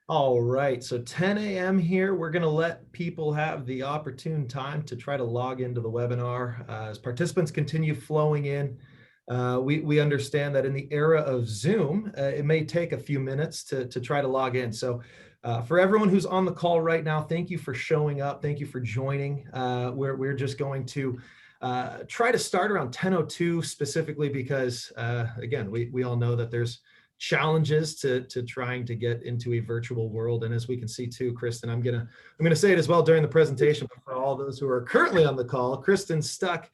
All right, so 10 a.m. here. We're going to let people have the opportune time to try to log into the webinar. As participants continue flowing in, we understand that in the era of Zoom, it may take a few minutes to try to log in. So for everyone who's on the call right now, thank you for showing up. Thank you for joining. We're just going to try to start around 10:02 specifically because, again, we all know that there's challenges to trying to get into a virtual world. And as we can see too, Kristen, I'm gonna say it as well during the presentation, but for all those who are currently on the call, Kristen's stuck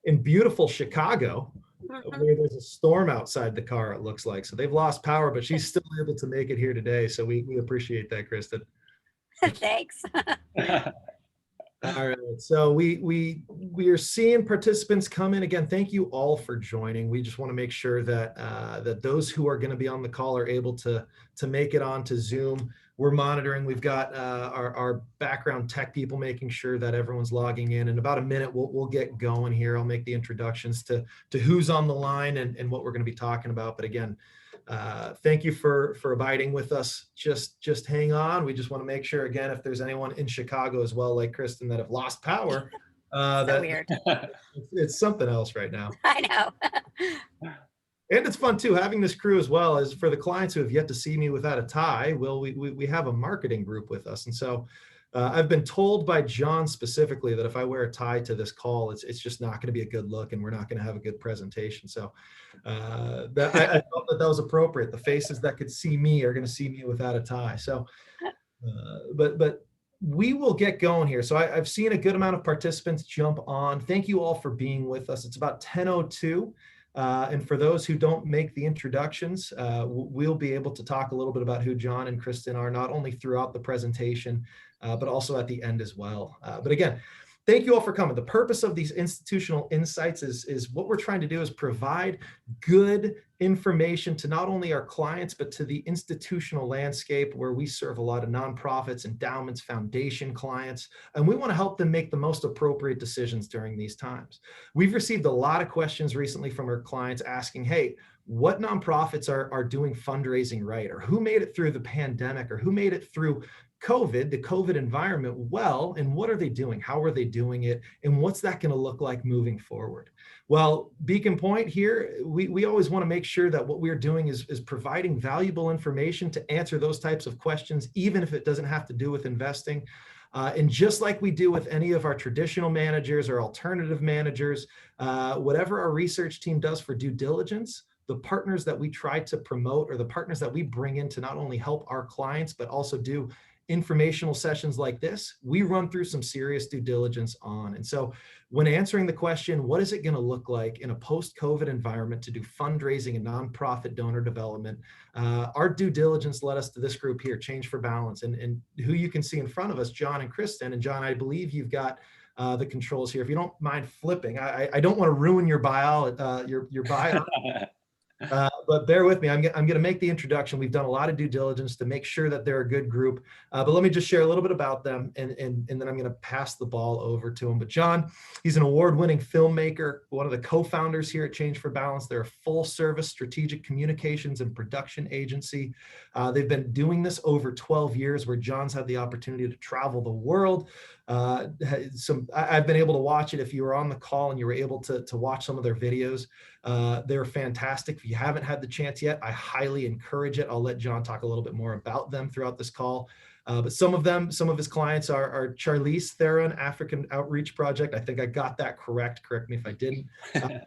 in beautiful Chicago, where there's a storm outside the car, it looks like. So they've lost power, but she's still able to make it here today. So we appreciate that, Kristen. Thanks. All right, so we are seeing participants come in again. Thank you all for joining. We just want to make sure that that those who are going to be on the call are able to make it onto Zoom. We're monitoring. We've got our background tech people making sure that everyone's logging in. In about a minute, we'll get going here. I'll make the introductions to who's on the line and what we're going to be talking about. But again, thank you for abiding with us. Just hang on. We just want to make sure, again, if there's anyone in Chicago as well, like Kristen, that have lost power, So weird. it's something else right now. I know. And it's fun too, having this crew as well. As for the clients who have yet to see me without a tie, well, we have a marketing group with us. And so I've been told by John specifically that if I wear a tie to this call, it's just not going to be a good look and we're not going to have a good presentation. So I felt that was appropriate. The faces that could see me are going to see me without a tie. So, but we will get going here. So I've seen a good amount of participants jump on. Thank you all for being with us. It's about 10:02. And for those who don't make the introductions, we'll be able to talk a little bit about who John and Kristen are, not only throughout the presentation, but also at the end as well. But again, thank you all for coming. The purpose of these institutional insights is what we're trying to do is provide good information to not only our clients, but to the institutional landscape where we serve a lot of nonprofits, endowments, foundation clients, and we want to help them make the most appropriate decisions during these times. We've received a lot of questions recently from our clients asking, hey, what nonprofits are doing fundraising right? Or who made it through the pandemic? Or who made it through COVID, the COVID environment well, and what are they doing? How are they doing it? And what's that going to look like moving forward? Well, Beacon Pointe here, we always want to make sure that what we're doing is providing valuable information to answer those types of questions, even if it doesn't have to do with investing. And just like we do with any of our traditional managers or alternative managers, whatever our research team does for due diligence, the partners that we try to promote or the partners that we bring in to not only help our clients, but also do informational sessions like this, we run through some serious due diligence on. And so when answering the question, what is it going to look like in a post-COVID environment to do fundraising and nonprofit donor development, our due diligence led us to this group here, Change for Balance, and who you can see in front of us, John and Kristen. And John, I believe you've got the controls here. If you don't mind flipping, I don't want to ruin your bio, your bio. But bear with me. I'm going to make the introduction. We've done a lot of due diligence to make sure that they're a good group. But let me just share a little bit about them, and then I'm going to pass the ball over to him. But John, he's an award-winning filmmaker, one of the co-founders here at Change for Balance. They're a full-service strategic communications and production agency. They've been doing this over 12 years, where John's had the opportunity to travel the world. I've been able to watch it. If you were on the call and you were able to watch some of their videos, they're fantastic. If you haven't had the chance yet, I highly encourage it. I'll let John talk a little bit more about them throughout this call. But some of his clients are Charlize Theron, African Outreach Project. I think I got that correct. Correct me if I didn't.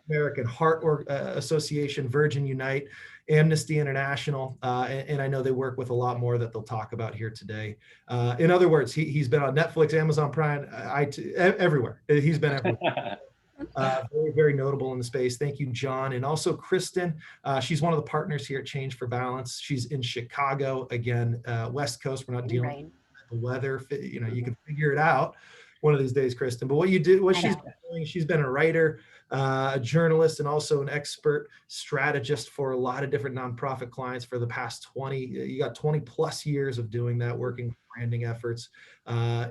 American Heart Association, Virgin Unite, Amnesty International, and I know they work with a lot more that they'll talk about here today. In other words, he's been on Netflix, Amazon Prime, everywhere. He's been everywhere. Very, very notable in the space. Thank you, John. And also Kristen, she's one of the partners here at Change for Balance. She's in Chicago, again, West Coast. We're not dealing with the weather. You know, you can figure it out one of these days, Kristen. But what she's been doing, she's been a writer, a journalist, and also an expert strategist for a lot of different nonprofit clients for the past 20 plus years of doing that, working with branding efforts,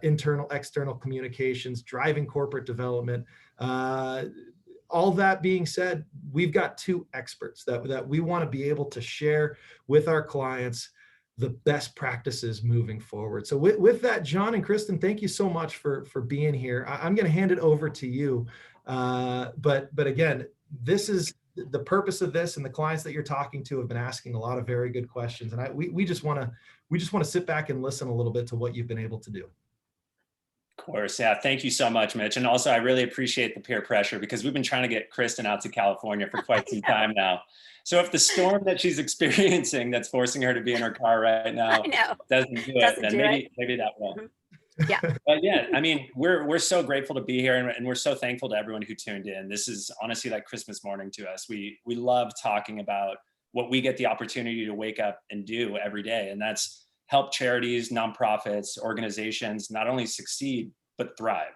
internal, external communications, driving corporate development. All that being said, we've got two experts that we want to be able to share with our clients the best practices moving forward. So with that, John and Kristen, thank you so much for being here. I'm going to hand it over to you. But again, this is the purpose of this, and the clients that you're talking to have been asking a lot of very good questions. And we just want to sit back and listen a little bit to what you've been able to do. Of course. Yeah. Thank you so much, Mitch. And also, I really appreciate the peer pressure, because we've been trying to get Kristen out to California for quite some time now. So if the storm that she's experiencing that's forcing her to be in her car right now doesn't do it, then maybe that will. Yeah. But yeah, I mean, we're so grateful to be here, and we're so thankful to everyone who tuned in. This is honestly like Christmas morning to us. We love talking about what we get the opportunity to wake up and do every day, and that's help charities, nonprofits, organizations not only succeed, but thrive.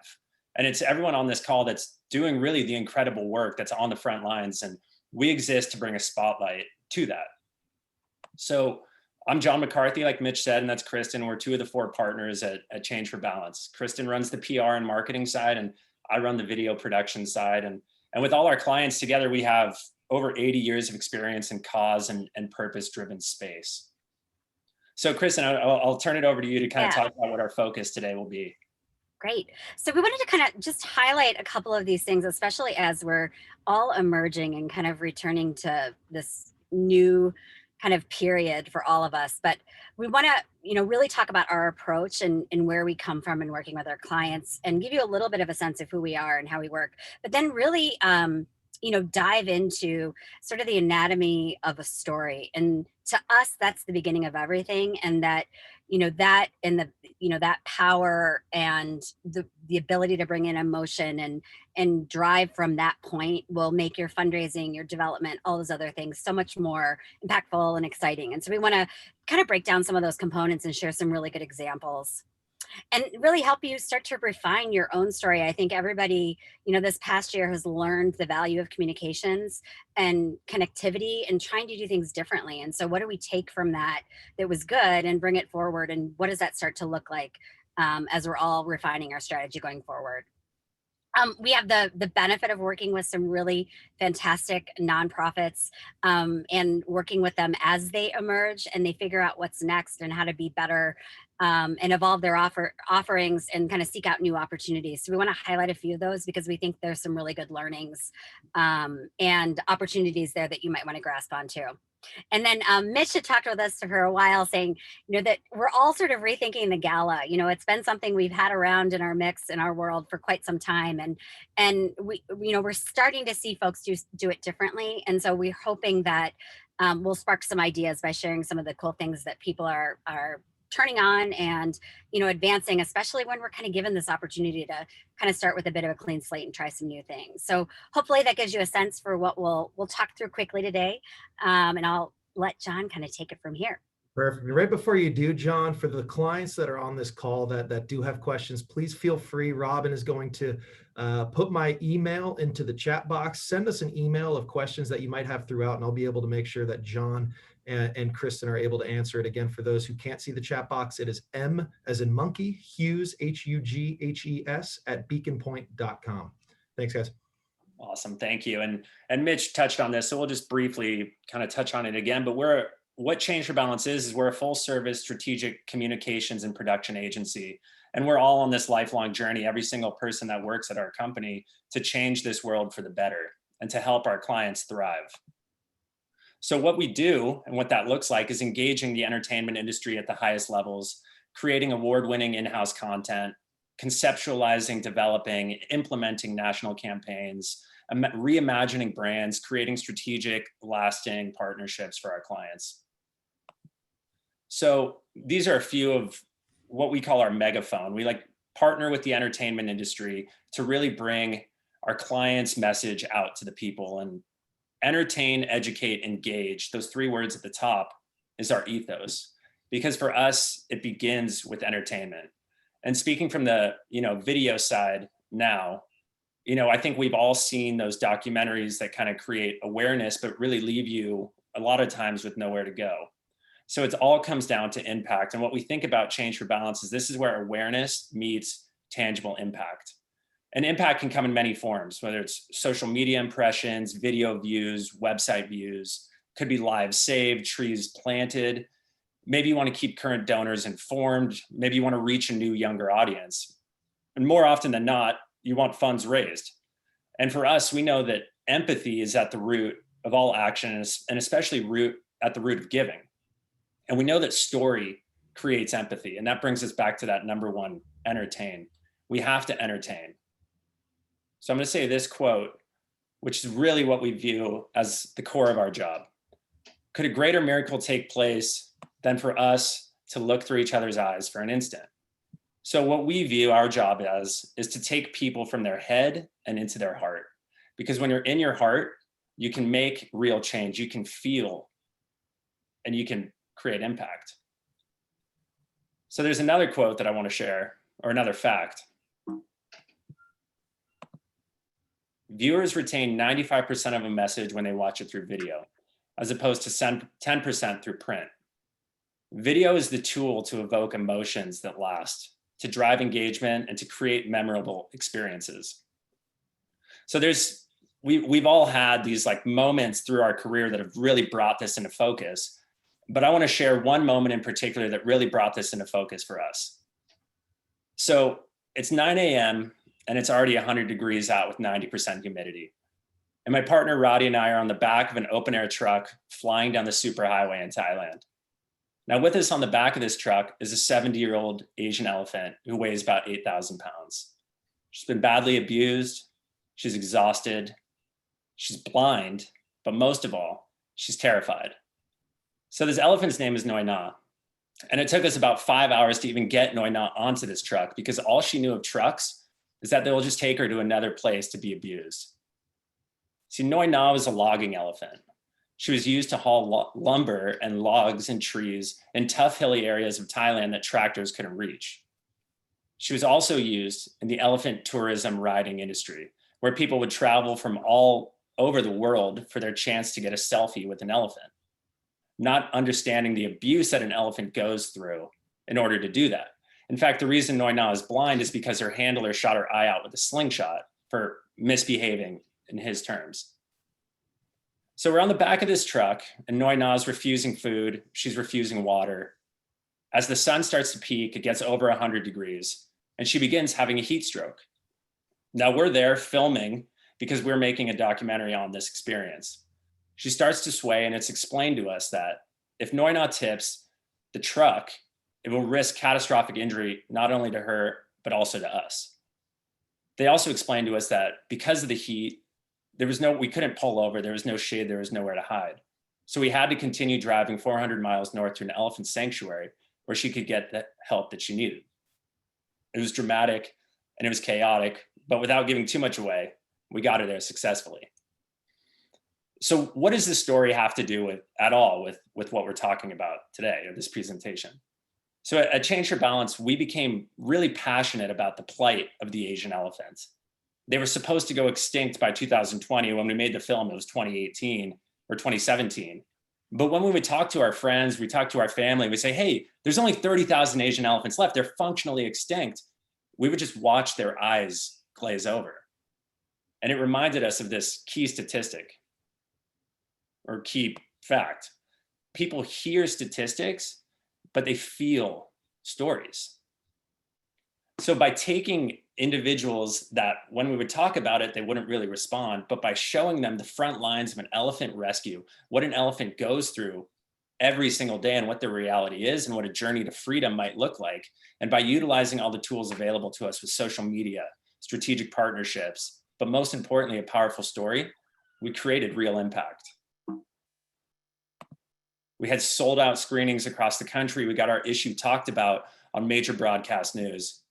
And it's everyone on this call that's doing really the incredible work that's on the front lines. And we exist to bring a spotlight to that. So I'm John McCarthy, like Mitch said, and that's Kristen. We're two of the 4 partners at Change for Balance. Kristen runs the PR and marketing side, and I run the video production side. And with all our clients together, we have over 80 years of experience in cause and purpose-driven space. So Kristen, I'll turn it over to you to kind of talk about what our focus today will be. Great. So we wanted to kind of just highlight a couple of these things, especially as we're all emerging and kind of returning to this new kind of period for all of us. But we want to, really talk about our approach and where we come from in working with our clients, and give you a little bit of a sense of who we are and how we work. But then really, dive into sort of the anatomy of a story. And to us, that's the beginning of everything. And that, that power and the ability to bring in emotion and drive from that point will make your fundraising, your development, all those other things so much more impactful and exciting. And so we want to kind of break down some of those components and share some really good examples, and really help you start to refine your own story. I think everybody, this past year has learned the value of communications and connectivity and trying to do things differently. And so what do we take from that was good and bring it forward? And what does that start to look like as we're all refining our strategy going forward? We have the benefit of working with some really fantastic nonprofits and working with them as they emerge and they figure out what's next and how to be better and evolve their offerings and kind of seek out new opportunities. So we want to highlight a few of those because we think there's some really good learnings and opportunities there that you might want to grasp onto. And then Mitch had talked with us for a while saying, that we're all sort of rethinking the gala. It's been something we've had around in our mix in our world for quite some time. And we, we're starting to see folks do it differently. And so we're hoping that we'll spark some ideas by sharing some of the cool things that people are turning on and, advancing, especially when we're kind of given this opportunity to kind of start with a bit of a clean slate and try some new things. So hopefully that gives you a sense for what we'll talk through quickly today. And I'll let John kind of take it from here. Perfect. Right before you do, John, for the clients that are on this call that do have questions, please feel free. Robin is going to put my email into the chat box. Send us an email of questions that you might have throughout, and I'll be able to make sure that John and Kristen are able to answer it. Again, for those who can't see the chat box, it is M as in monkey, Hughes, Hughes @beaconpointe.com. Thanks, guys. Awesome. Thank you. And Mitch touched on this, so we'll just briefly kind of touch on it again, but what Change for Balance is we're a full service strategic communications and production agency. And we're all on this lifelong journey, every single person that works at our company, to change this world for the better and to help our clients thrive. So what we do and what that looks like is engaging the entertainment industry at the highest levels, creating award-winning in-house content, conceptualizing, developing, implementing national campaigns, reimagining brands, creating strategic, lasting partnerships for our clients. So these are a few of what we call our megaphone. We partner with the entertainment industry to really bring our clients' message out to the people. And entertain, educate, engage, those 3 words at the top is our ethos. Because for us, it begins with entertainment. And speaking from the video side now, I think we've all seen those documentaries that kind of create awareness, but really leave you a lot of times with nowhere to go. So it all comes down to impact. And what we think about Change for Balance is this is where awareness meets tangible impact. And impact can come in many forms, whether it's social media impressions, video views, website views, could be lives saved, trees planted. Maybe you want to keep current donors informed. Maybe you want to reach a new, younger audience. And more often than not, you want funds raised. And for us, we know that empathy is at the root of all action, and especially at the root of giving. And we know that story creates empathy. And that brings us back to that number one, entertain. We have to entertain. So I'm going to say this quote, which is really what we view as the core of our job. Could a greater miracle take place than for us to look through each other's eyes for an instant? So what we view our job as is to take people from their head and into their heart. Because when you're in your heart, you can make real change, you can feel, and you can create impact. So there's another quote that I want to share, or another fact. Viewers retain 95% of a message when they watch it through video, as opposed to 10% through print. Video is the tool to evoke emotions that last, to drive engagement, and to create memorable experiences. So we've all had these like moments through our career that have really brought this into focus. But I want to share one moment in particular that really brought this into focus for us. So it's 9 a.m. and it's already 100 degrees out with 90% humidity. And my partner Roddy and I are on the back of an open air truck flying down the superhighway in Thailand. Now with us on the back of this truck is a 70-year-old Asian elephant who weighs about 8,000 pounds. She's been badly abused. She's exhausted. She's blind, but most of all, she's terrified. So this elephant's name is Noi Na. And it took us about 5 hours to even get Noi Na onto this truck because all she knew of trucks is that they'll just take her to another place to be abused. See, Noi Na was a logging elephant. She was used to haul lumber and logs and trees in tough hilly areas of Thailand that tractors couldn't reach. She was also used in the elephant tourism riding industry, where people would travel from all over the world for their chance to get a selfie with an elephant, not understanding the abuse that an elephant goes through in order to do that. In fact, the reason Noi Na is blind is because her handler shot her eye out with a slingshot for misbehaving in his terms. So we're on the back of this truck and Noi Na is refusing food. She's refusing water. As the sun starts to peak, it gets over 100 degrees and she begins having a heat stroke. Now we're there filming because we're making a documentary on this experience. She starts to sway and it's explained to us that if Noi Na tips the truck, it will risk catastrophic injury, not only to her, but also to us. They also explained to us that because of the heat, we couldn't pull over, there was no shade, there was nowhere to hide. So we had to continue driving 400 miles north to an elephant sanctuary where she could get the help that she needed. It was dramatic and it was chaotic, but without giving too much away, we got her there successfully. So what does this story have to do with what we're talking about today, or this presentation? So at Change for Balance, we became really passionate about the plight of the Asian elephants. They were supposed to go extinct by 2020. When we made the film, it was 2018 or 2017. But when we would talk to our friends, we talk to our family, we say, hey, there's only 30,000 Asian elephants left. They're functionally extinct. We would just watch their eyes glaze over. And it reminded us of this key statistic or key fact. People hear statistics, but they feel stories. So by taking individuals that when we would talk about it, they wouldn't really respond, but by showing them the front lines of an elephant rescue, what an elephant goes through every single day and what the reality is and what a journey to freedom might look like. And by utilizing all the tools available to us with social media, strategic partnerships, but most importantly, a powerful story, we created real impact. We had sold out screenings across the country. We got our issue talked about on major broadcast news.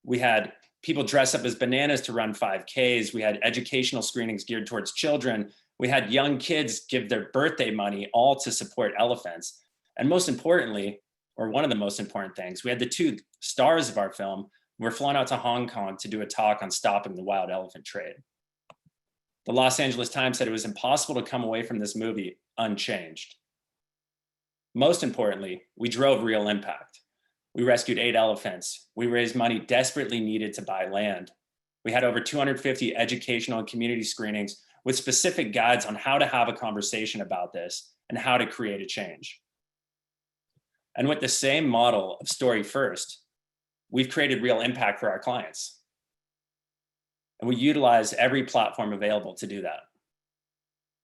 We had people dress up as bananas to run 5Ks. We had educational screenings geared towards children. We had young kids give their birthday money, all to support elephants. And most importantly, or one of the most important things, we had the two stars of our film were flown out to Hong Kong to do a talk on stopping the wild elephant trade. The Los Angeles Times said it was impossible to come away from this movie unchanged. Most importantly, we drove real impact. We rescued 8 elephants. We raised money desperately needed to buy land. We had over 250 educational and community screenings with specific guides on how to have a conversation about this and how to create a change. And with the same model of story first, we've created real impact for our clients. And we utilize every platform available to do that.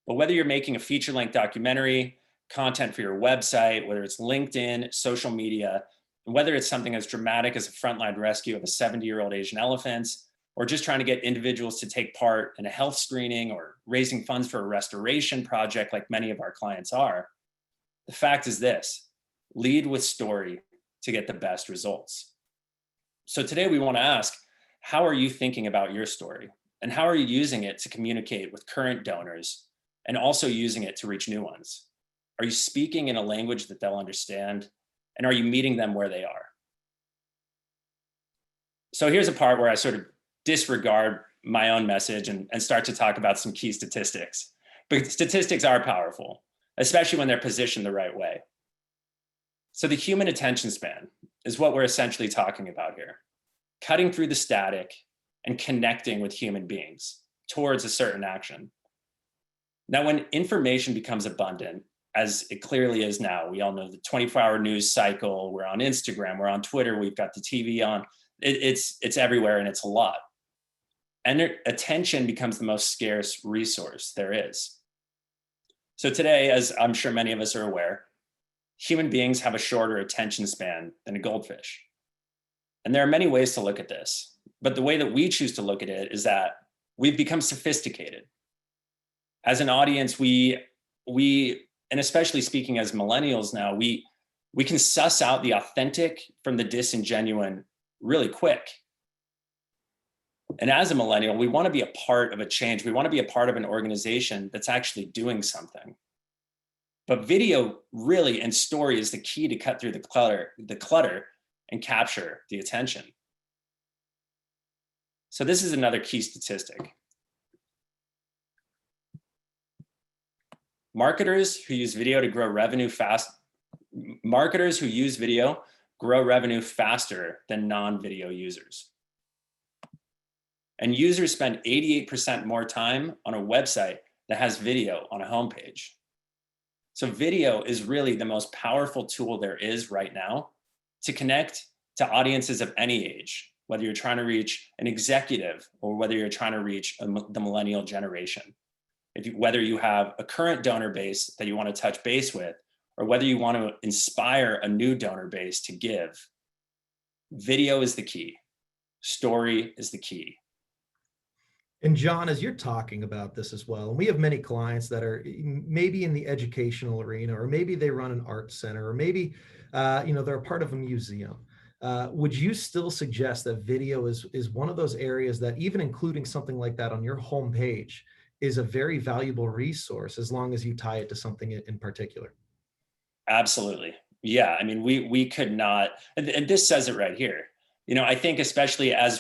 But whether you're making a feature-length documentary, content for your website, whether it's LinkedIn, social media, and whether it's something as dramatic as a frontline rescue of a 70-year-old Asian elephant, or just trying to get individuals to take part in a health screening or raising funds for a restoration project like many of our clients are, the fact is this: lead with story to get the best results. So today we want to ask, how are you thinking about your story? And how are you using it to communicate with current donors and also using it to reach new ones? Are you speaking in a language that they'll understand? And are you meeting them where they are? So here's a part where I sort of disregard my own message and start to talk about some key statistics. But statistics are powerful, especially when they're positioned the right way. So the human attention span is what we're essentially talking about here. Cutting through the static and connecting with human beings towards a certain action. Now, when information becomes abundant, as it clearly is now, we all know the 24-hour news cycle, we're on Instagram, we're on Twitter, we've got the TV on, it's everywhere and it's a lot. And attention becomes the most scarce resource there is. So today, as I'm sure many of us are aware, human beings have a shorter attention span than a goldfish. And there are many ways to look at this, but the way that we choose to look at it is that we've become sophisticated. As an audience, we, and especially speaking as millennials now, we can suss out the authentic from the disingenuine really quick. And as a millennial, we want to be a part of a change. We want to be a part of an organization that's actually doing something. But video really and story is the key to cut through the clutter and capture the attention. So this is another key statistic. Marketers who use video to grow revenue marketers who use video grow revenue faster than non-video users. And users spend 88% more time on a website that has video on a homepage. So video is really the most powerful tool there is right now to connect to audiences of any age, whether you're trying to reach an executive or whether you're trying to reach the millennial generation. Whether you have a current donor base that you want to touch base with, or whether you want to inspire a new donor base to give, video is the key. Story is the key. And John, as you're talking about this as well, and we have many clients that are maybe in the educational arena, or maybe they run an art center, or maybe they're a part of a museum. Would you still suggest that video is one of those areas that, even including something like that on your homepage, is a very valuable resource as long as you tie it to something in particular? Absolutely. Yeah. I mean, we could not, and this says it right here. I think especially as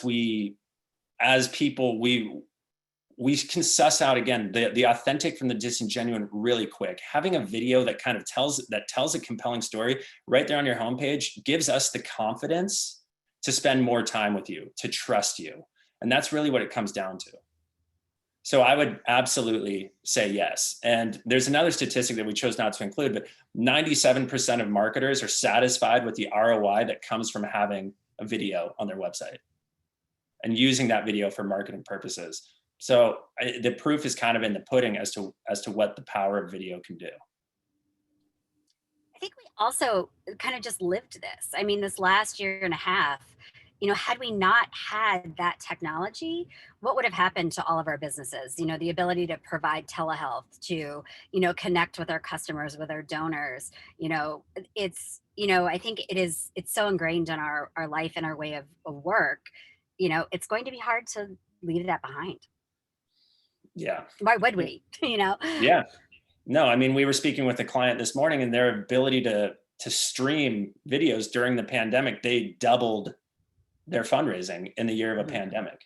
people, we can suss out, again, the authentic from the disingenuine really quick. Having a video that kind of tells a compelling story right there on your homepage gives us the confidence to spend more time with you, to trust you. And that's really what it comes down to. So I would absolutely say yes. And there's another statistic that we chose not to include, but 97% of marketers are satisfied with the ROI that comes from having a video on their website and using that video for marketing purposes. So the proof is kind of in the pudding as to what the power of video can do. I think we also kind of just lived this. I mean, this last year and a half, had we not had that technology, what would have happened to all of our businesses? The ability to provide telehealth, to, connect with our customers, with our donors. I think it's so ingrained in our life and our way of work. It's going to be hard to leave that behind. Yeah. Why would we? Yeah. No, I mean, we were speaking with a client this morning, and their ability to stream videos during the pandemic, they doubled their fundraising in the year of a pandemic.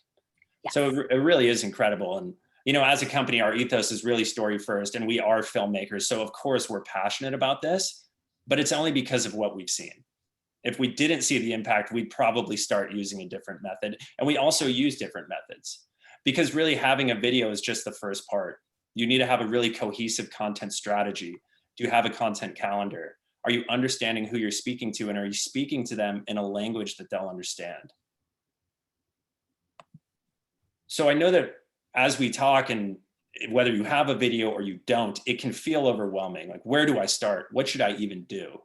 Yes. So it really is incredible. And, as a company, our ethos is really story first, and we are filmmakers. So of course we're passionate about this, but it's only because of what we've seen. If we didn't see the impact, we'd probably start using a different method. And we also use different methods, because really having a video is just the first part. You need to have a really cohesive content strategy. Do you have a content calendar? Are you understanding who you're speaking to, and are you speaking to them in a language that they'll understand? So I know that as we talk, and whether you have a video or you don't, it can feel overwhelming. Like, where do I start? What should I even do?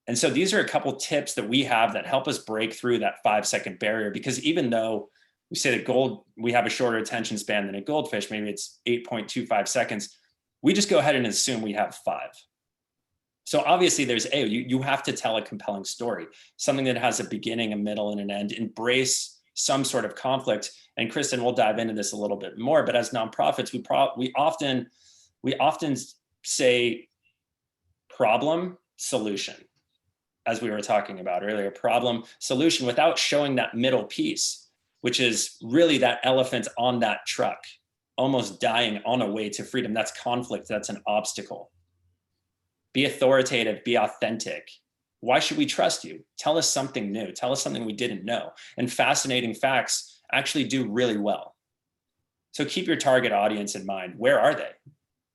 And so these are a couple tips that we have that help us break through that 5-second barrier, because even though we say that we have a shorter attention span than a goldfish, maybe it's 8.25 seconds, we just go ahead and assume we have 5. So obviously there's you have to tell a compelling story, something that has a beginning, a middle, and an end. Embrace some sort of conflict. And Kristen, we'll dive into this a little bit more, but as nonprofits, we often say problem, solution, as we were talking about earlier, problem, solution, without showing that middle piece, which is really that elephant on that truck, almost dying on a way to freedom. That's conflict, that's an obstacle. Be authoritative, be authentic. Why should we trust you? Tell us something new. Tell us something we didn't know. And fascinating facts actually do really well. So keep your target audience in mind. Where are they?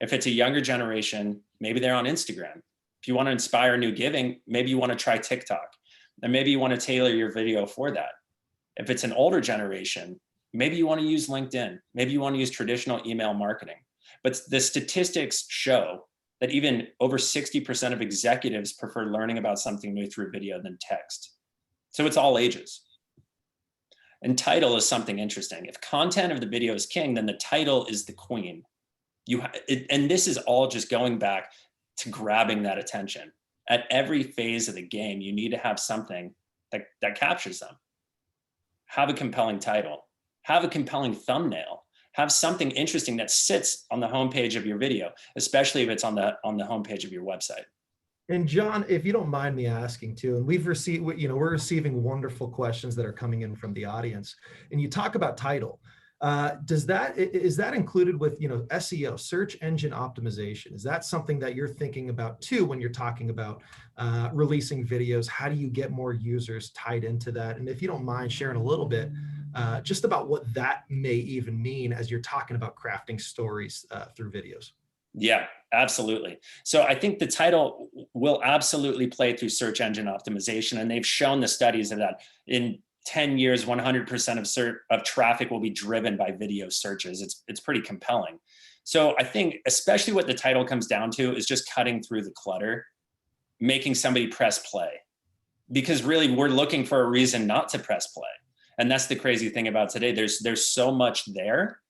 If it's a younger generation, maybe they're on Instagram. If you want to inspire new giving, maybe you want to try TikTok. And maybe you want to tailor your video for that. If it's an older generation, maybe you want to use LinkedIn. Maybe you want to use traditional email marketing. But the statistics show that even over 60% of executives prefer learning about something new through video than text. So it's all ages. And title is something interesting. If content of the video is king, then the title is the queen. And this is all just going back to grabbing that attention. At every phase of the game, you need to have something that captures them. Have a compelling title. Have a compelling thumbnail. Have something interesting that sits on the homepage of your video, especially if it's on the homepage of your website. And John, if you don't mind me asking too, and we're receiving wonderful questions that are coming in from the audience, and you talk about title. Is that included with, SEO, search engine optimization? Is that something that you're thinking about too when you're talking about releasing videos? How do you get more users tied into that? And if you don't mind sharing a little bit just about what that may even mean as you're talking about crafting stories through videos. Yeah, absolutely. So I think the title will absolutely play through search engine optimization. And they've shown the studies of that in 10 years, 100% of traffic will be driven by video searches. It's pretty compelling. So I think especially what the title comes down to is just cutting through the clutter, making somebody press play. Because really we're looking for a reason not to press play. And that's the crazy thing about today. There's so much there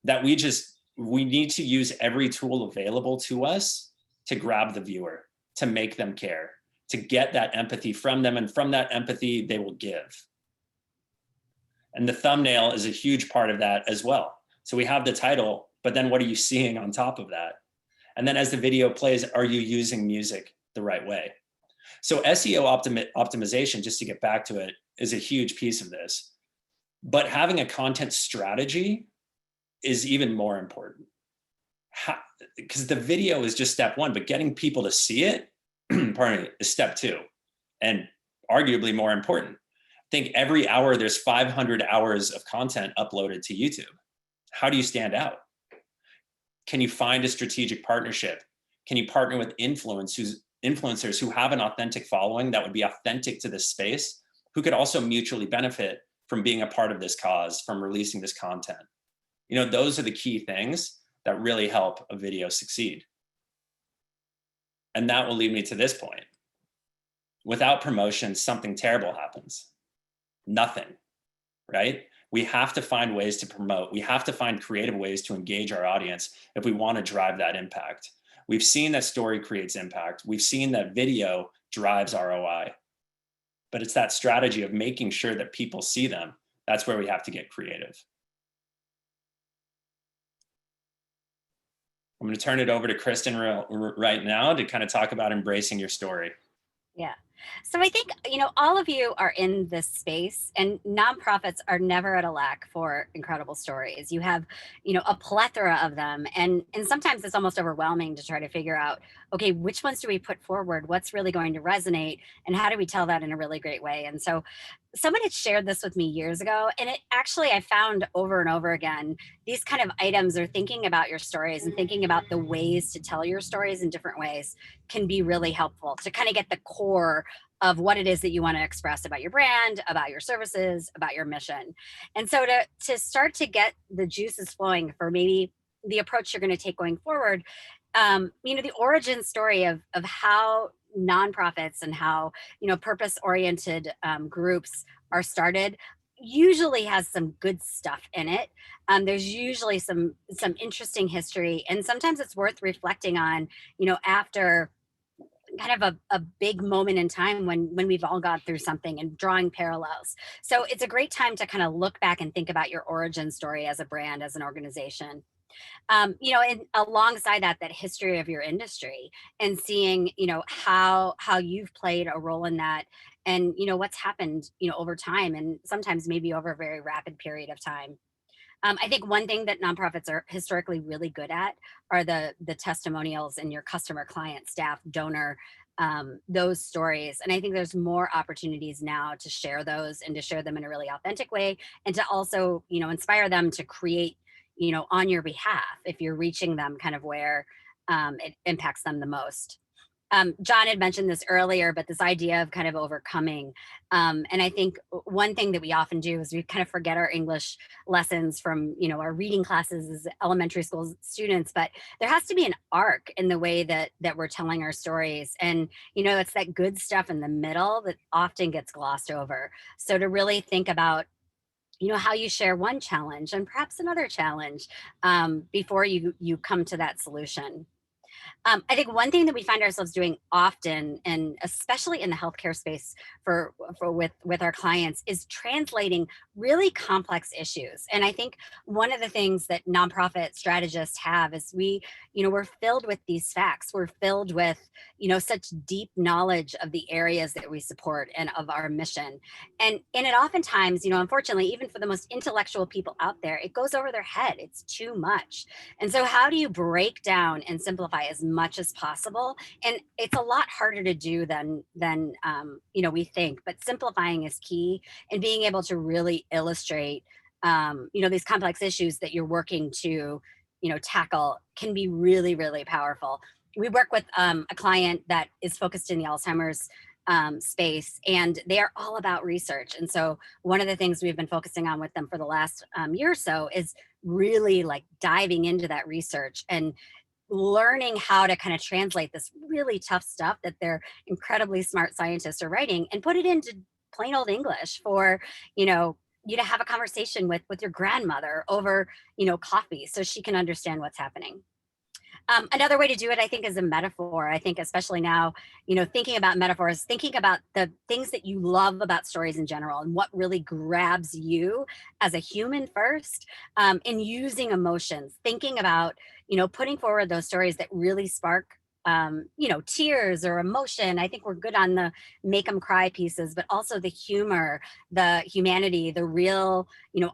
that we need to use every tool available to us to grab the viewer, to make them care, to get that empathy from them. And from that empathy, they will give. And the thumbnail is a huge part of that as well. So we have the title, but then what are you seeing on top of that? And then as the video plays, are you using music the right way? So SEO optimization, just to get back to it, is a huge piece of this. But having a content strategy is even more important. Because the video is just step one, but getting people to see it, pardon me, is step two, and arguably more important. I think every hour there's 500 hours of content uploaded to YouTube. How do you stand out? Can you find a strategic partnership? Can you partner with influencers who have an authentic following that would be authentic to this space, who could also mutually benefit from being a part of this cause, from releasing this content? Those are the key things that really help a video succeed. And that will lead me to this point. Without promotion, something terrible happens. Nothing, right? We have to find ways to promote. We have to find creative ways to engage our audience if we want to drive that impact. We've seen that story creates impact. We've seen that video drives ROI. But it's that strategy of making sure that people see them. That's where we have to get creative. I'm going to turn it over to Kristen right now to kind of talk about embracing your story. Yeah. So I think, all of you are in this space, and nonprofits are never at a lack for incredible stories. You have, a plethora of them. And sometimes it's almost overwhelming to try to figure out, okay, which ones do we put forward? What's really going to resonate? And how do we tell that in a really great way? And so someone had shared this with me years ago, and it actually, I found over and over again, these kind of items, or thinking about your stories and thinking about the ways to tell your stories in different ways, can be really helpful to kind of get the core of what it is that you want to express about your brand, about your services, about your mission. And so to start to get the juices flowing for maybe the approach you're going to take going forward, the origin story of how nonprofits and how purpose oriented groups are started usually has some good stuff in it. There's usually some interesting history, and sometimes it's worth reflecting on, after kind of a big moment in time when we've all gone through something, and drawing parallels. So it's a great time to kind of look back and think about your origin story as a brand, as an organization. And alongside that, that history of your industry, and seeing, how you've played a role in that, and what's happened, over time, and sometimes maybe over a very rapid period of time. I think one thing that nonprofits are historically really good at are the testimonials and your customer, client, staff, donor, those stories. And I think there's more opportunities now to share those, and to share them in a really authentic way, and to also, inspire them to create, on your behalf, if you're reaching them kind of where it impacts them the most. John had mentioned this earlier, but this idea of kind of overcoming. And I think one thing that we often do is we kind of forget our English lessons from, our reading classes as elementary school students, but there has to be an arc in the way that we're telling our stories. And, it's that good stuff in the middle that often gets glossed over. So to really think about, how you share one challenge and perhaps another challenge, before you come to that solution. I think one thing that we find ourselves doing often, and especially in the healthcare space for with our clients, is translating really complex issues. And I think one of the things that nonprofit strategists have is we're filled with these facts. We're filled with, such deep knowledge of the areas that we support and of our mission. And it oftentimes, unfortunately, even for the most intellectual people out there, it goes over their head. It's too much. And so how do you break down and simplify as much as possible? And it's a lot harder to do than we think, but simplifying is key, and being able to really illustrate these complex issues that you're working to tackle can be really, really powerful. We work with a client that is focused in the Alzheimer's space, and they are all about research. And so one of the things we've been focusing on with them for the last year or so is really like diving into that research and learning how to kind of translate this really tough stuff that their incredibly smart scientists are writing, and put it into plain old English for, you to have a conversation with your grandmother over, coffee, so she can understand what's happening. Another way to do it, I think, is a metaphor. I think, especially now, thinking about metaphors, thinking about the things that you love about stories in general, and what really grabs you as a human first, and using emotions, thinking about, putting forward those stories that really spark, tears or emotion. I think we're good on the make them cry pieces, but also the humor, the humanity, the real,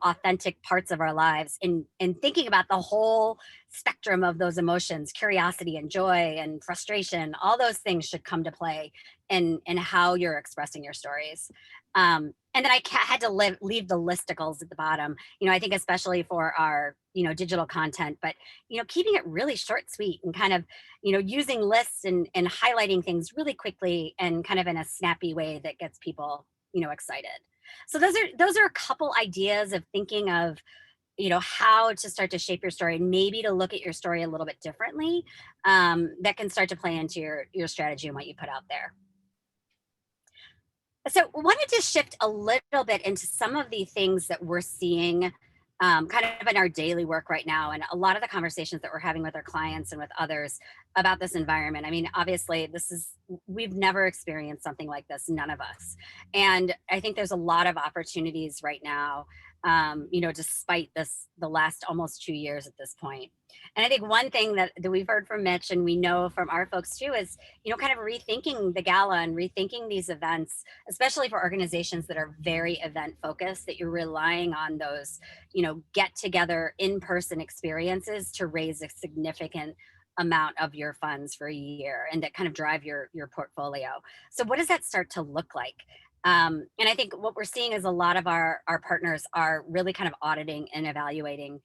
authentic parts of our lives, and thinking about the whole spectrum of those emotions, curiosity and joy and frustration. All those things should come to play in how you're expressing your stories. And then had to leave the listicles at the bottom. I think especially for our, digital content, but, keeping it really short, sweet, and kind of, using lists and highlighting things really quickly, and kind of in a snappy way that gets people, excited. So those are a couple ideas of thinking of, how to start to shape your story, maybe to look at your story a little bit differently, that can start to play into your strategy and what you put out there. So wanted to shift a little bit into some of the things that we're seeing, kind of in our daily work right now, and a lot of the conversations that we're having with our clients and with others about this environment. I mean, obviously, we've never experienced something like this, none of us. And I think there's a lot of opportunities right now, despite the last almost 2 years at this point. And I think one thing that we've heard from Mitch, and we know from our folks too, is, kind of rethinking the gala and rethinking these events, especially for organizations that are very event focused, that you're relying on those, get together in-person experiences to raise a significant amount of your funds for a year, and that kind of drive your portfolio. So what does that start to look like? And I think what we're seeing is a lot of our partners are really kind of auditing and evaluating,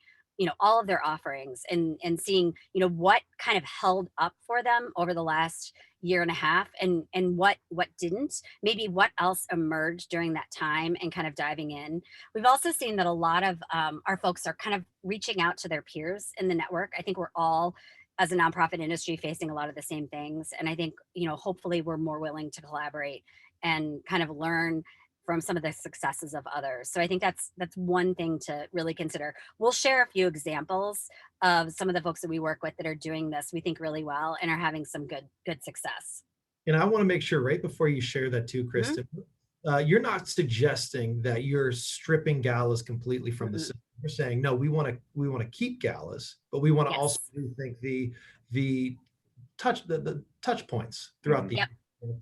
all of their offerings, and seeing, what kind of held up for them over the last year and a half, and what didn't, maybe what else emerged during that time, and kind of diving in. We've also seen that a lot of our folks are kind of reaching out to their peers in the network. I think we're all, as a nonprofit industry, facing a lot of the same things. And I think, hopefully we're more willing to collaborate and kind of learn from some of the successes of others. So I think that's one thing to really consider. We'll share a few examples of some of the folks that we work with that are doing this, we think, really well, and are having some good success. And I want to make sure right before you share that too, Mhm. Kristen, you're not suggesting that you're stripping galas completely from the Mhm. system. You're saying, no, we want to keep galas, but we want to also Yes. rethink the the touch points throughout Mhm. the. Yep.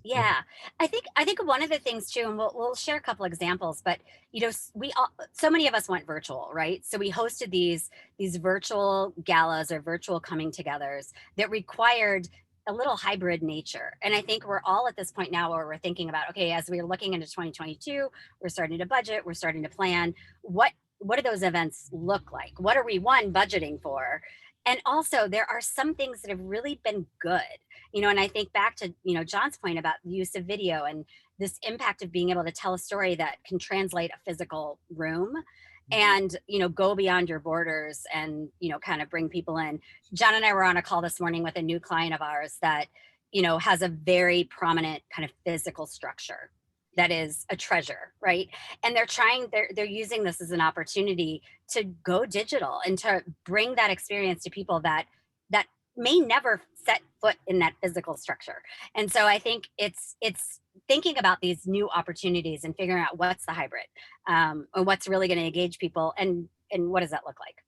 Yeah, I think one of the things too, and we'll share a couple examples, but we all, so many of us went virtual, right? So we hosted these virtual galas or virtual coming-togethers that required a little hybrid nature. And I think we're all at this point now where we're thinking about, okay, as we're looking into 2022, we're starting to budget, we're starting to plan. What do those events look like? What are we, one, budgeting for? And also, there are some things that have really been good, and I think back to, John's point about the use of video and this impact of being able to tell a story that can translate a physical room, and, go beyond your borders, and, kind of bring people in. John and I were on a call this morning with a new client of ours that, has a very prominent kind of physical structure that is a treasure, right? And they're using this as an opportunity to go digital and to bring that experience to people that may never set foot in that physical structure. And so I think it's thinking about these new opportunities and figuring out what's the hybrid, and what's really going to engage people, and what does that look like.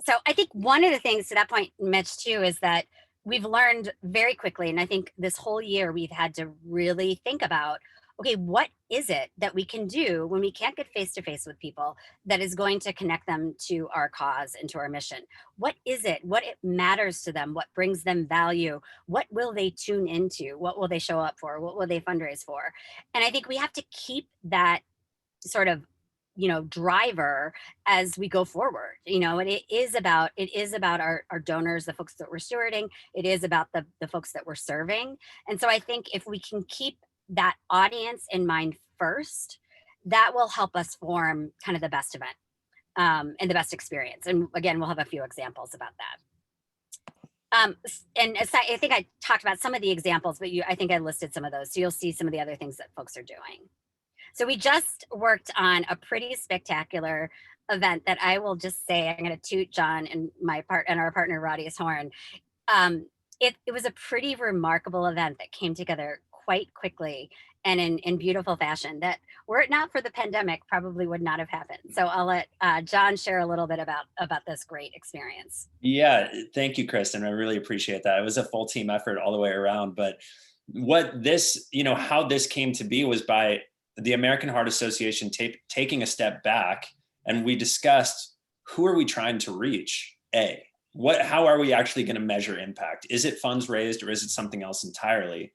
So I think one of the things, to that point, Mitch, too, is that we've learned very quickly, and I think this whole year we've had to really think about, okay, what is it that we can do when we can't get face to face with people that is going to connect them to our cause and to our mission? What is it? What it matters to them? What brings them value? What will they tune into? What will they show up for? What will they fundraise for? And I think we have to keep that sort of, driver as we go forward. And it is about our donors, the folks that we're stewarding. It is about the folks that we're serving. And so I think if we can keep that audience in mind first, that will help us form kind of the best event, and the best experience. And again, we'll have a few examples about that. I think I talked about some of the examples, but I think I listed some of those, so you'll see some of the other things that folks are doing. So we just worked on a pretty spectacular event that I will just say, I'm going to toot John and our partner Roddy's horn. It was a pretty remarkable event that came together quite quickly and in beautiful fashion, that, were it not for the pandemic, probably would not have happened. So I'll let John share a little bit about this great experience. Yeah, thank you, Kristen. I really appreciate that. It was a full team effort all the way around. But what this, how this came to be was by the American Heart Association taking a step back, and we discussed, who are we trying to reach? How are we actually going to measure impact? Is it funds raised, or is it something else entirely?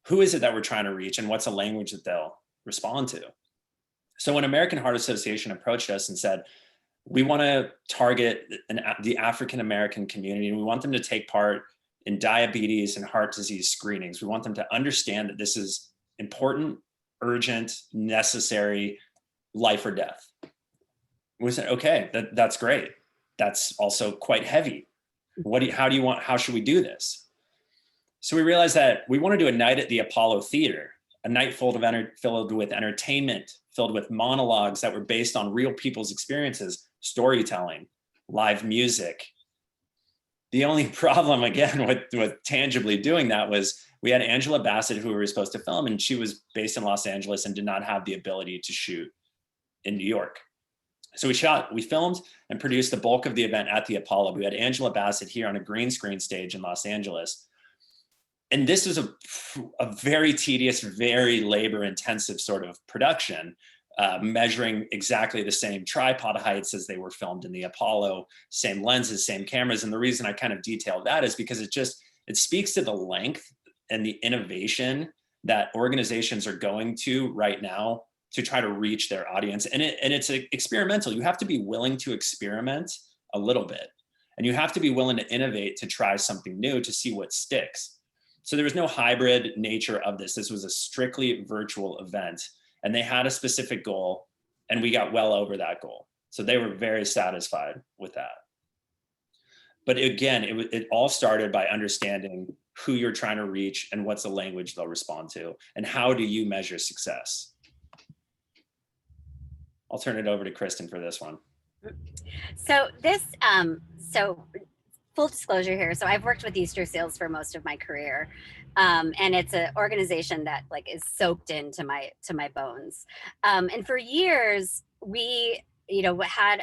Who is it that we're trying to reach, and what's a language that they'll respond to? So when American Heart Association approached us and said, we want to target the African American community, and we want them to take part in diabetes and heart disease screenings. We want them to understand that this is important, urgent, necessary, life or death. We said, okay, that's great. That's also quite heavy. How should we do this? So we realized that we want to do a night at the Apollo Theater, a night filled with entertainment, filled with monologues that were based on real people's experiences, storytelling, live music. The only problem, again, with tangibly doing that was we had Angela Bassett, who we were supposed to film, and she was based in Los Angeles and did not have the ability to shoot in New York. So we filmed and produced the bulk of the event at the Apollo. We had Angela Bassett here on a green screen stage in Los Angeles. And this was a very tedious, very labor intensive sort of production, measuring exactly the same tripod heights as they were filmed in the Apollo, same lenses, same cameras. And the reason I kind of detailed that is because it speaks to the length and the innovation that organizations are going to right now to try to reach their audience. And it's experimental. You have to be willing to experiment a little bit. And you have to be willing to innovate, to try something new, to see what sticks. So there was no hybrid nature of this. This was a strictly virtual event, and they had a specific goal, and we got well over that goal. So they were very satisfied with that. But again, it all started by understanding who you're trying to reach and what's the language they'll respond to, and how do you measure success. I'll turn it over to Kristen for this one. So this, so full disclosure here. So I've worked with Easter Seals for most of my career. And it's an organization that like is soaked into my bones. And for years, we, had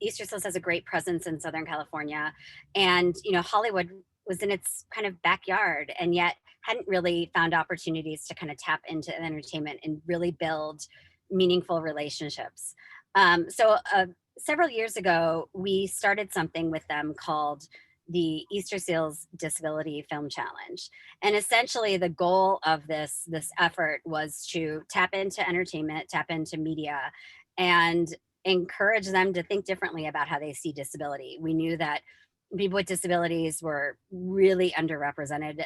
Easter Seals has a great presence in Southern California, and, Hollywood was in its kind of backyard, and yet hadn't really found opportunities to kind of tap into entertainment and really build meaningful relationships. So several years ago, we started something with them called the Easter Seals Disability Film Challenge. And essentially the goal of this effort was to tap into entertainment, tap into media, and encourage them to think differently about how they see disability. We knew that people with disabilities were really underrepresented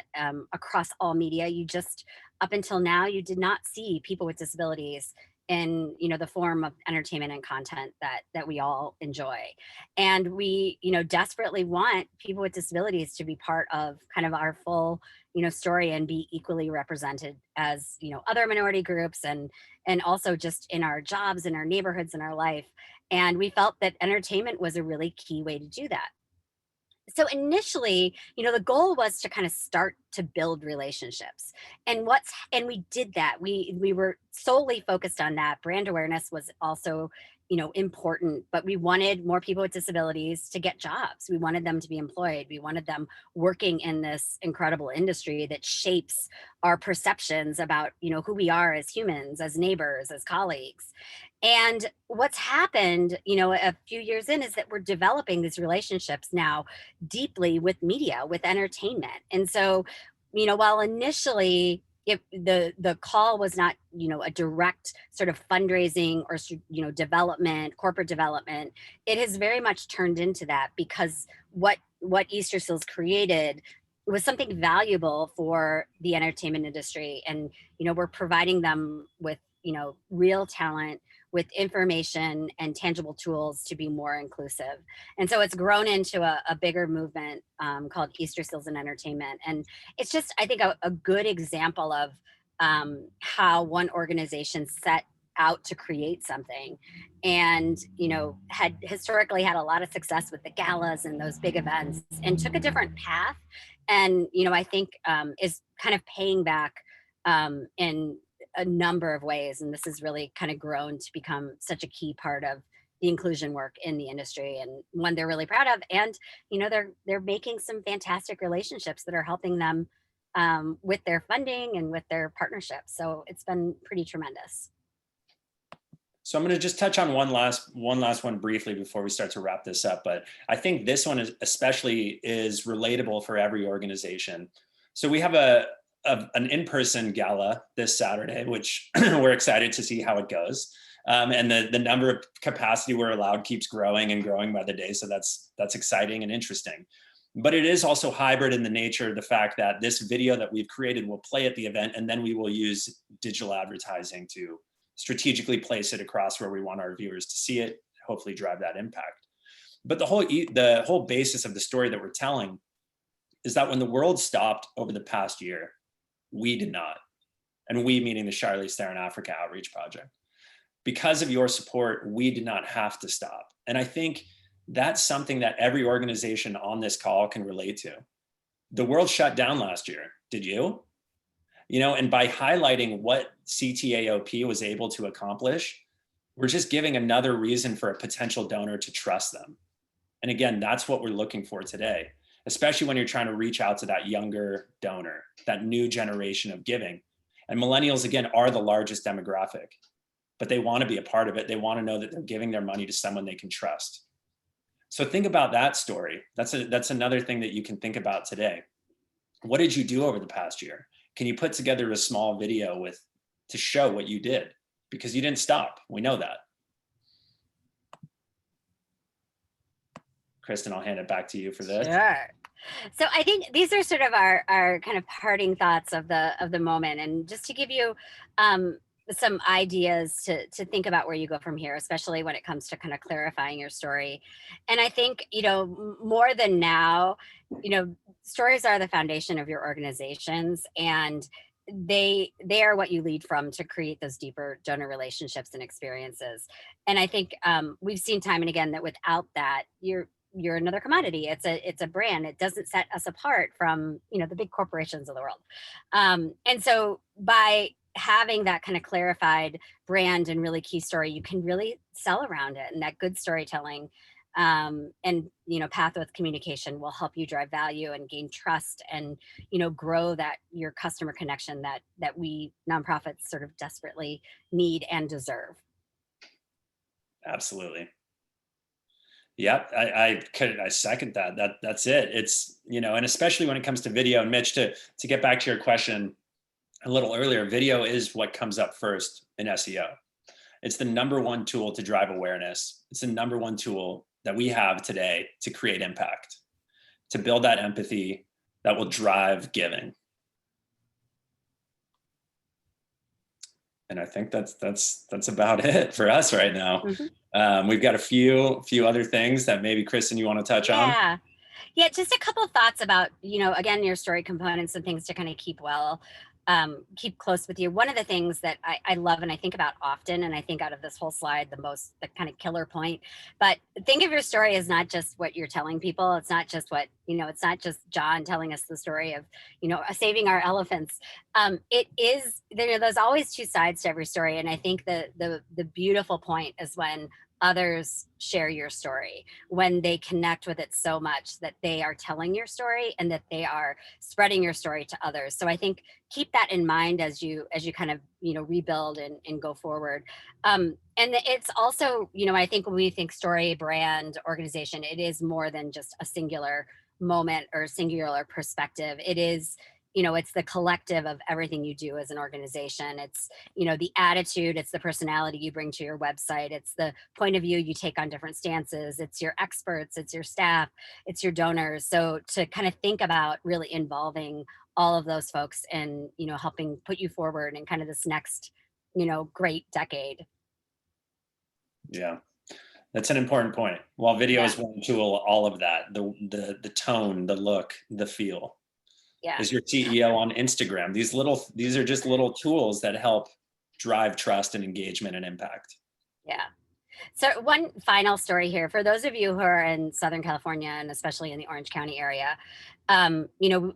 across all media. You just, up until now, you did not see people with disabilities in the form of entertainment and content that we all enjoy. And we desperately want people with disabilities to be part of kind of our full story and be equally represented as other minority groups, and also just in our jobs, in our neighborhoods, in our life. And we felt that entertainment was a really key way to do that. So initially, the goal was to kind of start to build relationships. And we did that. We were solely focused on that. Brand awareness was also, important, but we wanted more people with disabilities to get jobs. We wanted them to be employed. We wanted them working in this incredible industry that shapes our perceptions about, who we are as humans, as neighbors, as colleagues. And what's happened, a few years in, is that we're developing these relationships now deeply with media, with entertainment. And so, while initially the call was not, a direct sort of fundraising or, development, corporate development, it has very much turned into that, because what Easter Seals created was something valuable for the entertainment industry. And, we're providing them with, real talent, with information and tangible tools to be more inclusive. And so it's grown into a bigger movement called Easter Seals and Entertainment. And it's just, I think, a good example of how one organization set out to create something, and had historically had a lot of success with the galas and those big events, and took a different path, and I think is kind of paying back in a number of ways. And this has really kind of grown to become such a key part of the inclusion work in the industry, and one they're really proud of. And they're making some fantastic relationships that are helping them with their funding and with their partnerships. So it's been pretty tremendous. So I'm going to just touch on one last one briefly before we start to wrap this up. But I think this one especially is relatable for every organization. So we have an in-person gala this Saturday, which we're excited to see how it goes. And the number of capacity we're allowed keeps growing and growing by the day. So that's exciting and interesting. But it is also hybrid in the nature of the fact that this video that we've created will play at the event, and then we will use digital advertising to strategically place it across where we want our viewers to see it, hopefully drive that impact. But the whole basis of the story that we're telling is that when the world stopped over the past year, we did not. And we meaning the Charlize Theron Africa Outreach Project. Because of your support, we did not have to stop. And I think that's something that every organization on this call can relate to. The world shut down last year. Did you? And by highlighting what CTAOP was able to accomplish, we're just giving another reason for a potential donor to trust them. And again, that's what we're looking for today, especially when you're trying to reach out to that younger donor, that new generation of giving. And millennials, again, are the largest demographic, but they want to be a part of it. They want to know that they're giving their money to someone they can trust. So think about that story. That's another thing that you can think about today. What did you do over the past year? can you put together a small video to show what you did? Because you didn't stop. We know that. Kristen, I'll hand it back to you for this. Sure. So I think these are sort of our kind of parting thoughts of the moment, and just to give you some ideas to think about where you go from here, especially when it comes to kind of clarifying your story. And I think, more than now, stories are the foundation of your organizations, and they are what you lead from to create those deeper donor relationships and experiences. And I think we've seen time and again that without that, you're another commodity. It's a brand. It doesn't set us apart from the big corporations of the world. And so by having that kind of clarified brand and really key story, you can really sell around it. And that good storytelling and path with communication will help you drive value and gain trust, and grow that your customer connection that we nonprofits sort of desperately need and deserve. Absolutely. Yep, I second that. That's it. It's, and especially when it comes to video, and Mitch, to get back to your question a little earlier, video is what comes up first in SEO. It's the number one tool to drive awareness. It's the number one tool that we have today to create impact, to build that empathy that will drive giving. And I think that's about it for us right now. Mm-hmm. We've got a few other things that maybe, Kristen, you want to touch on? Yeah, just a couple of thoughts about, again, your story components and things to kind of keep close with you. One of the things that I love and I think about often, and I think out of this whole slide, the kind of killer point, but think of your story as not just what you're telling people. It's not just it's not just John telling us the story of, saving our elephants. It is, there's always two sides to every story. And I think the beautiful point is when others share your story, when they connect with it so much that they are telling your story and that they are spreading your story to others. So I think keep that in mind as you kind of rebuild and go forward. And it's also, I think when we think story, brand, organization, it is more than just a singular moment or singular perspective. It is, it's the collective of everything you do as an organization. It's, the attitude, it's the personality you bring to your website. It's the point of view you take on different stances. It's your experts, it's your staff, it's your donors. So to kind of think about really involving all of those folks and, helping put you forward in kind of this next, great decade. Yeah. That's an important point. While video is one tool, all of that, the tone, the look, the feel. Yeah. Is your CEO on Instagram? These are just little tools that help drive trust and engagement and impact. Yeah. So one final story here for those of you who are in Southern California and especially in the Orange County area.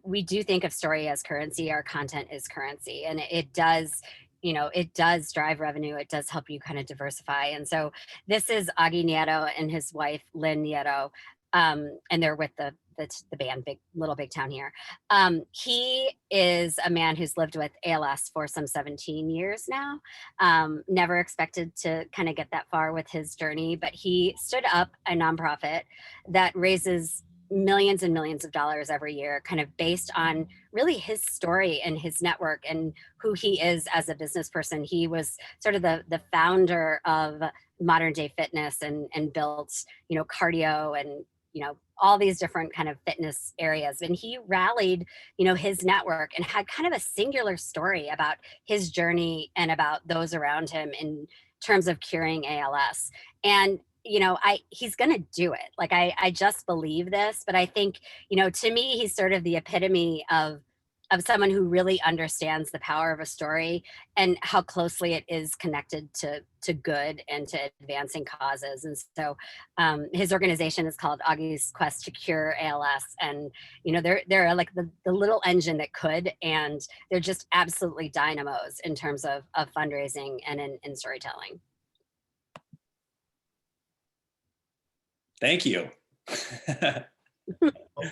We do think of story as currency. Our content is currency, and it does drive revenue. It does help you kind of diversify. And so this is Augie Nieto and his wife, Lynn Nieto. And they're with the band Little Big Town here. He is a man who's lived with ALS for some 17 years now. Never expected to kind of get that far with his journey, but he stood up a nonprofit that raises millions and millions of dollars every year, kind of based on really his story and his network and who he is as a business person. He was sort of the founder of modern day fitness and built, cardio and, all these different kind of fitness areas. And he rallied, his network and had kind of a singular story about his journey and about those around him in terms of curing ALS. And, he's going to do it. Like, I just believe this, but I think, to me, he's sort of the epitome of someone who really understands the power of a story and how closely it is connected to good and to advancing causes. And so his organization is called Augie's Quest to Cure ALS. And, they're like the little engine that could, and they're just absolutely dynamos in terms of fundraising and in storytelling. Thank you.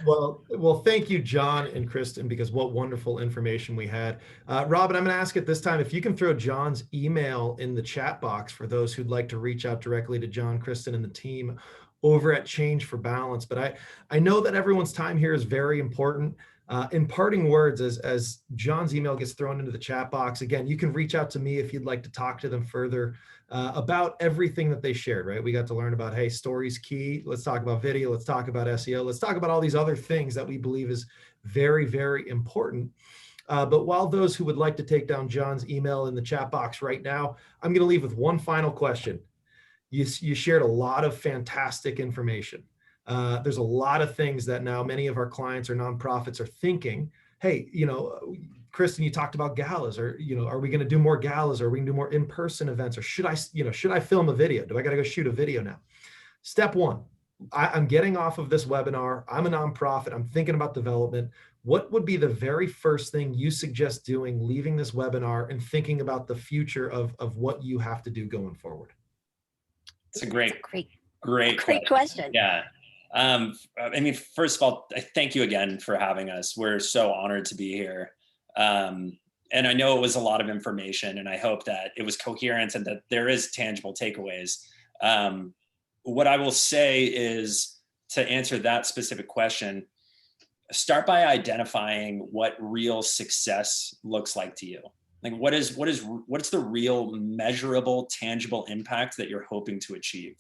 Well, thank you, John and Kristen, because what wonderful information we had. Robin, I'm going to ask at this time if you can throw John's email in the chat box for those who'd like to reach out directly to John, Kristen, and the team over at Change for Balance. But I know that everyone's time here is very important. In parting words, as John's email gets thrown into the chat box, again, you can reach out to me if you'd like to talk to them further about everything that they shared, right? We got to learn about, hey, story's key. Let's talk about video. Let's talk about SEO. Let's talk about all these other things that we believe is very, very important. But while those who would like to take down John's email in the chat box right now, I'm going to leave with one final question. You shared a lot of fantastic information. There's a lot of things that now many of our clients or nonprofits are thinking, hey, Kristen, you talked about galas, or, are we going to do more galas, or are we going to do more in-person events, or should I film a video? Do I got to go shoot a video now? Step one, I'm getting off of this webinar. I'm a nonprofit. I'm thinking about development. What would be the very first thing you suggest doing, leaving this webinar and thinking about the future of what you have to do going forward? It's a great Great question. Yeah. I mean, first of all, thank you again for having us. We're so honored to be here. And I know it was a lot of information, and I hope that it was coherent and that there is tangible takeaways. What I will say is, to answer that specific question, start by identifying what real success looks like to you. Like, what's the real measurable, tangible impact that you're hoping to achieve?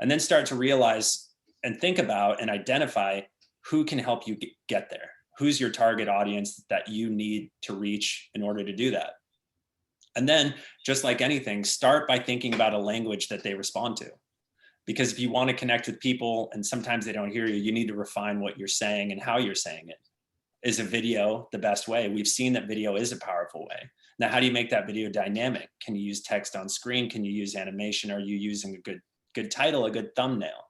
And then start to realize and think about and identify who can help you get there. Who's your target audience that you need to reach in order to do that? And then, just like anything, start by thinking about a language that they respond to. Because if you want to connect with people and sometimes they don't hear you, you need to refine what you're saying and how you're saying it. Is a video the best way? We've seen that video is a powerful way. Now, how do you make that video dynamic? Can you use text on screen? Can you use animation? Are you using a good title, a good thumbnail?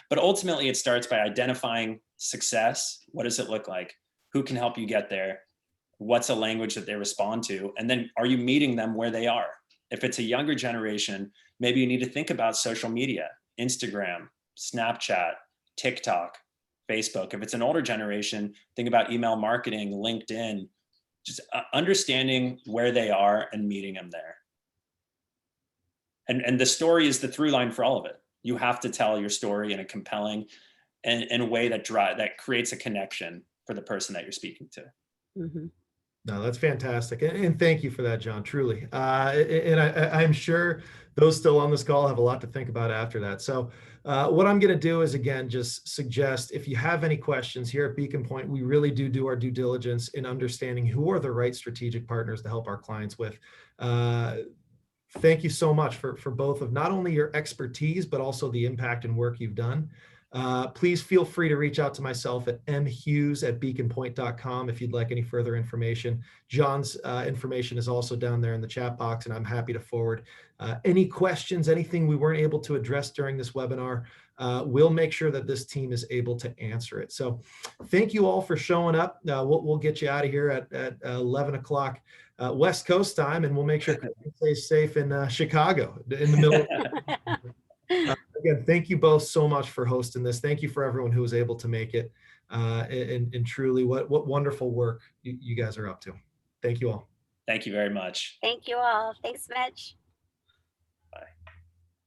But ultimately, it starts by identifying success. What does it look like? Who can help you get there? What's a language that they respond to? And then, are you meeting them where they are? If it's a younger generation, maybe you need to think about social media, Instagram, Snapchat, TikTok, Facebook. If it's an older generation, think about email marketing, LinkedIn, just understanding where they are and meeting them there. And the story is the through line for all of it. You have to tell your story in a compelling and in a way that creates a connection for the person that you're speaking to. Mm-hmm. No, that's fantastic. And thank you for that, John, truly. And I'm sure those still on this call have a lot to think about after that. So what I'm going to do is, again, just suggest, if you have any questions here at Beacon Pointe, we really do our due diligence in understanding who are the right strategic partners to help our clients with. Thank you so much for both of not only your expertise, but also the impact and work you've done. Please feel free to reach out to myself at mhughes@beaconpointe.com if you'd like any further information. John's information is also down there in the chat box, and I'm happy to forward any questions, anything we weren't able to address during this webinar. We'll make sure that this team is able to answer it. So thank you all for showing up. We'll get you out of here at 11 o'clock West Coast time, and we'll make sure Kristen stays safe in Chicago in the middle of again, thank you both so much for hosting this. Thank you for everyone who was able to make it. And truly, what wonderful work you guys are up to. Thank you all. Thank you very much. Thank you all. Thanks, Mitch.